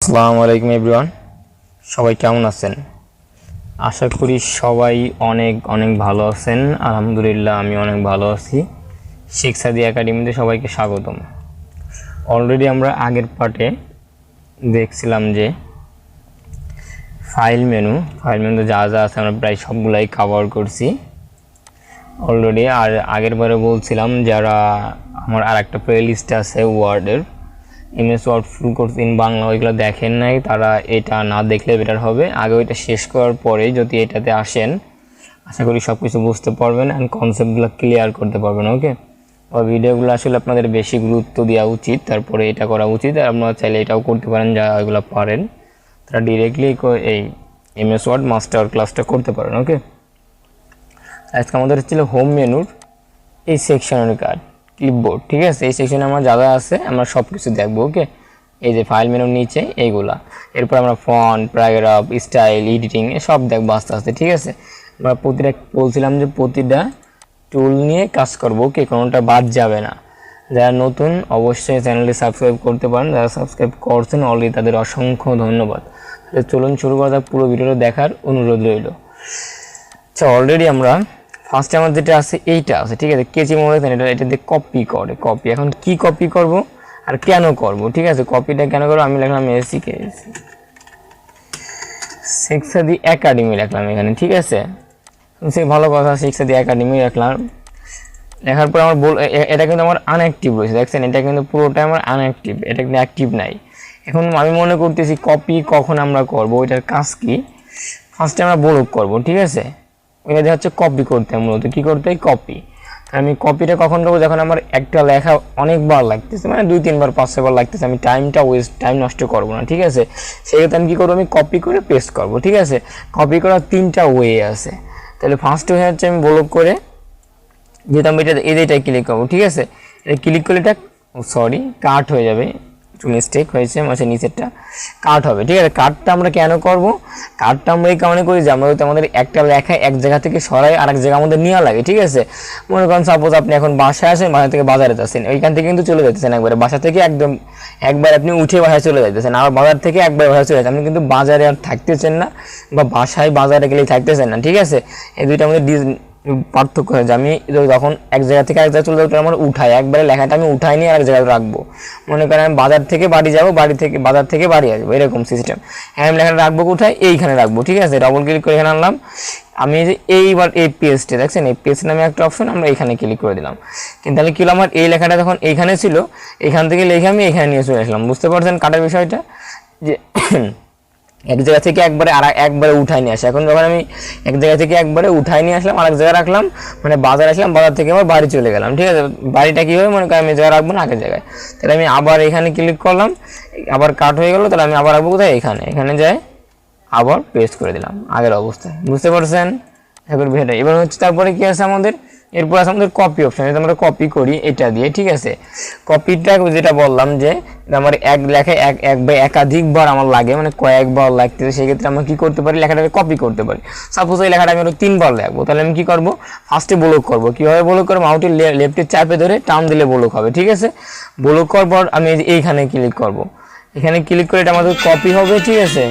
আসসালামু আলাইকুম এভরিওয়ান, সবাই কেমন আছেন? আশা করি সবাই অনেক অনেক ভালো আছেন। আলহামদুলিল্লাহ আমি অনেক ভালো আছি। শেখসাদি একাডেমিতে সবাইকে স্বাগতম। অলরেডি আমরা আগের পার্টে দেখছিলাম যে ফাইল মেনুতে যা যা আছে আমরা প্রায় সবগুলাই কভার করছি অলরেডি। আর আগের বারে বলছিলাম যারা আমার আরেকটা প্লে লিস্ট আছে ওয়ার্ডের MS Word full course in Bangla, ওইগুলো দেখেন নাই, তারা এটা না দেখলে বেটার হবে। আগে ওইটা শেষ করার পরে যদি এটাতে আসেন আশা করি সব কিছু বুঝতে পারবেন অ্যান্ড কনসেপ্টগুলো ক্লিয়ার করতে পারবেন। ওকে, আর ভিডিওগুলো আসলে আপনাদের বেশি গুরুত্ব দেওয়া উচিত, তারপরে এটা করা উচিত। আর আপনারা চাইলে এটাও করতে পারেন, যারা এগুলো পারেন তারা ডিরেক্টলি এই এমএস ওয়ার্ড মাস্টার ক্লাসটা করতে পারেন। ওকে, আজকে আমাদের ছিল হোম মেনুর এই সেকশনের কাজ ক্লিপবোর্ড, ঠিক আছে। এই সেকশনে আমার যা যা আছে আমরা সব কিছু দেখবো। ওকে, এই যে ফাইল মেনুর নিচে এইগুলা, এরপর আমরা ফন্ট, প্যারাগ্রাফ, স্টাইল, এডিটিং সব দেখবো আস্তে আস্তে, ঠিক আছে। আমরা বলছিলাম যে প্রতিটা টুল নিয়ে কাজ করবো। ওকে, কোনোটা বাদ যাবে না। যারা নতুন অবশ্যই চ্যানেলটি সাবস্ক্রাইব করতে পারেন, যারা সাবস্ক্রাইব করছেন অলরেডি তাদের অসংখ্য ধন্যবাদ। চলুন শুরু করা যাক, পুরো ভিডিওটা দেখার অনুরোধ রইল। আচ্ছা, অলরেডি আমরা ফার্স্টে আমার যেটা আছে এইটা আছে, ঠিক আছে। কেচি মনে এটা দিয়ে কপি করে কপি। এখন কি কপি করব আর কেন করব, ঠিক আছে। কপিটা কেন করবো আমি লিখলাম শেখসাদি একাডেমি লিখলাম এখানে, ঠিক আছে। সে ভালো কথা, শেখসাদি একাডেমি রাখলাম। লেখার পর আমার এটা কিন্তু আমার আনঅ্যাক্টিভ রয়েছে, দেখছেন। এটা কিন্তু পুরোটাই আমার আনঅ্যাক্টিভ, এটা কিন্তু অ্যাক্টিভ নাই। এখন আমি মনে করতেছি কপি কখন আমরা করব, ওইটার কাজ কি। ফার্স্টে আমরা ব্লক করব, ঠিক আছে। এটা দিয়ে হচ্ছে কপি করতে, মূলত কী করতে হয়, কপি। আমি কপিটা কখন করবো, যখন আমার একটা লেখা অনেকবার লাগতেছে, মানে 2-3 বার 5-6 বার লাগতেছে, আমি টাইম নষ্ট করবো না, ঠিক আছে। সেক্ষেত্রে আমি কী করবো, আমি কপি করে পেস্ট করবো, ঠিক আছে। কপি করার 3টা ওয়ে আছে। তাহলে ফার্স্ট ওয়ে হচ্ছে আমি ব্লক করে যেহেতু আমি এটাই ক্লিক করবো, ঠিক আছে। এটা ক্লিক করলে এটা কাট হয়ে যাবে, একটু মিস্টেক হয়েছে, মানে নিচেরটা কাট হবে, ঠিক আছে। কাটটা আমরা কেন করব, কাটটা আমরা এই কারণে করি যে আমরা হয়তো আমাদের একটা লেখা এক জায়গা থেকে সরাই আরেক জায়গা আমাদের নেওয়া লাগে, ঠিক আছে। মনে করেন সাপোজ আপনি এখন বাসায় আসেন, বাসা থেকে বাজারে যাচ্ছেন, ওইখান থেকে কিন্তু চলে যেতেছেন একবারে, বাসা থেকে একবার আপনি উঠে বাসায় চলে যাইতেছেন, আবার বাজার থেকে একবার বাসায় চলে যাচ্ছেন, আপনি কিন্তু বাজারে আর থাকতেছেন না, বা বাজারে গেলেই থাকতেছেন না, ঠিক আছে। এই দুইটা আমাদের পার্থক্য হয়ে যায়। আমি যখন এক জায়গা থেকে এক জায়গায় চলে যাবো, আমার উঠাই একবারে লেখাটা আমি উঠাই নিয়ে আরেক জায়গায় রাখবো। মনে করেন আমি বাজার থেকে বাড়ি যাবো, বাজার থেকে বাড়ি আসবো, এরকম সিস্টেম। হ্যাঁ, আমি লেখাটা রাখবো কোথায়, এইখানে রাখবো, ঠিক আছে। ডবল ক্লিক করে এখানে আনলাম। আমি যে এইবার এই পেজটা দেখছেন, এই পেজ নামে একটা অপশন, আমরা এখানে ক্লিক করে দিলাম। কিন্তু তাহলে কি হলো, আমার এই লেখাটা যখন এইখানে ছিল, এখান থেকে লিখে আমি এখানে নিয়ে চলে আসলাম। বুঝতে পারছেন কাটার বিষয়টা, যে এক জায়গা থেকে একবারে উঠাই নিয়ে আসে। এখন যখন আমি এক জায়গা থেকে একবারে উঠাই নিয়ে আসলাম, আরেক জায়গায় রাখলাম, মানে বাজার আসলাম, বাজার থেকে আবার বাড়ি চলে গেলাম, ঠিক আছে। বাড়িটা কী হবে, মনে করি আমি জায়গায় রাখবো না, আগের জায়গায়। তাহলে আমি আবার এখানে ক্লিক করলাম, আবার কাট হয়ে গেল। তাহলে আমি আবার রাখবো কোথায়, এখানে যাই, আবার পেস্ট করে দিলাম আগের অবস্থায়। বুঝতে পারছেন এখন বিষয়টা। এবার হচ্ছে তারপরে কি আছে আমাদের, এরপর আছে আমাদের কপি অপশন। এটা আমরা কপি করি এটা দিয়ে, ঠিক আছে। কপিটা যেটা বললাম যে আমার এক লেখায় একাধিকবার আমার লাগে, মানে কয়েকবার লাগতেছে, সেক্ষেত্রে আমরা কি করতে পারি, লেখাটাকে কপি করতে পারি। সাপোজ এই লেখাটা আমি আরো 3 বার লিখবো, তাহলে আমি কি করবো, ফার্স্টে ব্লক করবো। কীভাবে ব্লক করবো, মাউসের লেফটে চাপে ধরে টান দিলে ব্লক হবে, ঠিক আছে। ব্লক করার পর আমি এইখানে ক্লিক করবো, এখানে ক্লিক করে এটা আমাদের কপি হবে, ঠিক আছে।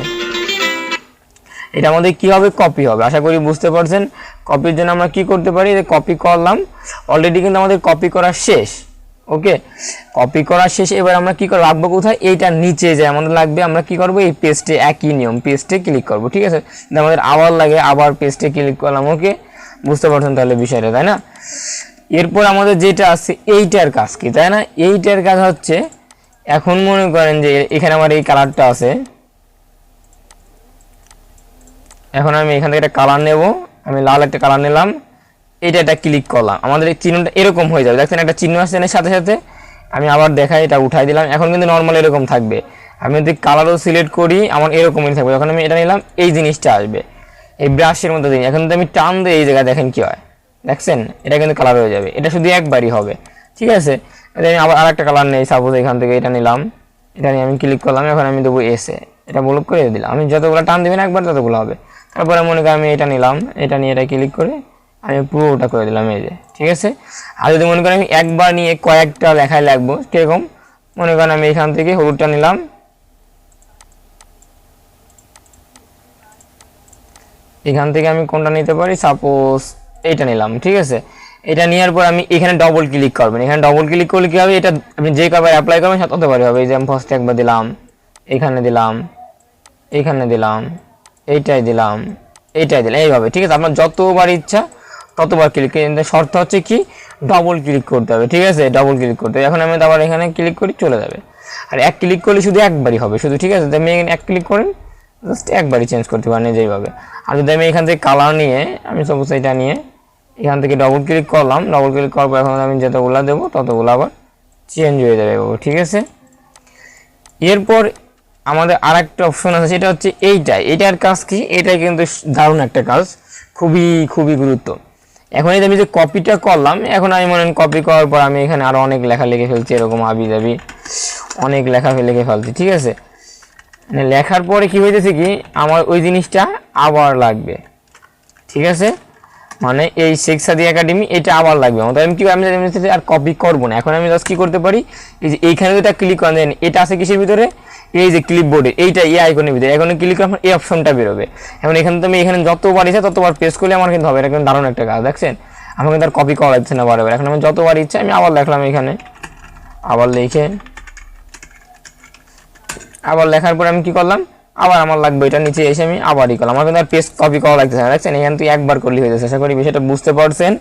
এটা আমাদের কি হবে, কপি হবে। আশা করি বুঝতে পারছেন। কপির জন্য আমরা কি করতে পারি, কপি করলাম, অলরেডি কিন্তু আমাদের কপি করা শেষ। ওকে, কপি করা শেষ। এবার আমরা কি করে রাখবো কোথায়, এইটার নিচে যে আমাদের লাগবে, আমরা কি করবো, এই পেস্টে একই নিয়ম, পেস্টে ক্লিক করবো, ঠিক আছে। আমাদের আবার লাগে, আবার পেস্টে ক্লিক করলাম। ওকে, বুঝতে পারছেন তাহলে বিষয়টা, তাই না। এরপর আমাদের যেটা আছে এইটার কাজ কি, তাই না। এইটার কাজ হচ্ছে, এখন মনে করেন যে এখানে আমার এই কালারটা আছে, এখন আমি এখান থেকে একটা কালার নেব, আমি লাল একটা কালার নিলাম, এটা ক্লিক করলাম, আমাদের এই চিহ্নটা এরকম হয়ে যাবে, দেখছেন একটা চিহ্ন আসছে এর সাথে সাথে। আমি আবার দেখাই, এটা উঠাই দিলাম, এখন কিন্তু নর্মাল এরকম থাকবে। আমি যদি কালারও সিলেক্ট করি আমার এরকমই থাকবে। যখন আমি এটা নিলাম এই জিনিসটা আসবে, এই ব্রাশের মতো জিনিস। এখন যদি আমি টান দিই এই জায়গায়, দেখেন কি হয়, দেখছেন এটা কিন্তু কালার হয়ে যাবে। এটা শুধু একবারই হবে, ঠিক আছে। এটা আমি আবার আরেকটা কালার নেই, সাপোজ এখান থেকে এটা নিলাম, এটা নিয়ে আমি ক্লিক করলাম, এখন আমি দেবো এসে, এটা ব্লক করে দিলাম। আমি যতগুলো টান দেবেন একবার ততগুলো হবে। তারপরে মনে করি আমি এটা নিলাম, এটা নিয়ে এটা ক্লিক করে আমি পুরোটা করে দিলাম, এই যে, ঠিক আছে। আর যদি মনে করেন আমি একবার নিয়ে কয়েকটা লেখায় লিখবো, কিরকম, মনে করেন আমি এখান থেকে হলুদটা নিলাম, এখান থেকে আমি কোনটা নিতে পারি, সাপোজ এইটা নিলাম, ঠিক আছে। এটা নেওয়ার পর আমি এখানে ডবল ক্লিক করবেন। এখানে ডবল ক্লিক করলে কি হবে, এটা আপনি যে কবার অ্যাপ্লাই করবেন ততবারই হবে। এই যে আমি ফার্স্টে একবার দিলাম, এখানে দিলাম, এখানে দিলাম, এইটাই দিলাম, এইটাই দিলাম, এইভাবে, ঠিক আছে। আপনার যতবার ইচ্ছা ততবার ক্লিক, কিন্তু শর্ত হচ্ছে কি ডবল ক্লিক করতে হবে, ঠিক আছে, ডবল ক্লিক করতে হবে। এখন আমি আবার এখানে ক্লিক করি, চলে যাবে। আর এক ক্লিক করলে শুধু একবারই হবে শুধু, ঠিক আছে। আমি এখানে এক ক্লিক করেন, জাস্ট একবারই চেঞ্জ করতে পারেন যেইভাবে। আর যদি আমি এখান থেকে কালার নিয়ে, আমি সাপোজ এটা নিয়ে এখান থেকে ডবল ক্লিক করলাম, ডবল ক্লিক করার পর এখন আমি যতগুলা দেবো ততগুলো আবার চেঞ্জ হয়ে যাবে, ঠিক আছে। এরপর আমাদের আর একটা অপশন আছে, সেটা হচ্ছে এইটার কাজ কি, এটাই কিন্তু দারুণ একটা কাজ, খুবই খুবই গুরুত্ব। এখন এই আমি যে কপিটা করলাম, এখন আমি মনে কপি করার পর আমি এখানে আরও অনেক লেখা লিখে ফেলছি, এরকম আবি যাবি অনেক লেখা লিখে ফেলছি, ঠিক আছে। মানে লেখার পরে কি হইতেছে কি, আমার ওই জিনিসটা আবার লাগবে, ঠিক আছে। মানে এই শেখসাদি একাডেমি এটা আবার লাগবে আমাদের। আমি কি আমি আর কপি করবো না। এখন আমি জাস্ট কি করতে পারি, এই যে এইখানে যেটা ক্লিক করেন, এটা আছে কিসের ভিতরে, এই যে ক্লিপবোর্ডে, এইটা এই আইকনের ভিতরে, এখন ক্লিক করে এই অপশনটা বেরোবে। এখন এখানে তো আমি এখানে যতবার ইচ্ছা ততবার প্রেস করলে আমার কিন্তু হবে। এটা কিন্তু দারুণ একটা কাজ, দেখছেন। আমার কিন্তু আর কপি করা যাচ্ছে না বারবার। এখন আমি যতবার ইচ্ছা আমি আবার লেখলাম, এখানে আবার লিখে, আবার লেখার পর আমি কি করলাম, আবার আমার লাগবে এটা, নিচে এসে আমি আবারই করলাম। আমার কিন্তু আর পেস্ট কপি করা লাগতেছে না, দেখছেন। এখান থেকে একবার করলে হয়ে যাচ্ছে। আশা করি বিষয়টা বুঝতে পারছেন।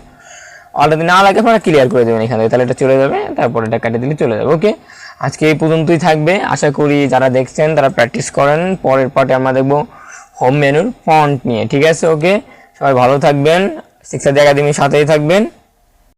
আর যদি না লাগে আপনারা ক্লিয়ার করে দেবেন এখান থেকে, তাহলে এটা চলে যাবে, তারপর এটা কেটে দিলে চলে যাবে। ওকে, আজকে এই পর্যন্তই থাকবে। আশা করি যারা দেখছেন তারা প্র্যাকটিস করেন। পরের পার্টে আমরা দেখবো হোম মেনুর ফন্ট নিয়ে, ঠিক আছে। ওকে, সবাই ভালো থাকবেন, শিক্ষার্থী একাডেমির সাথেই থাকবেন।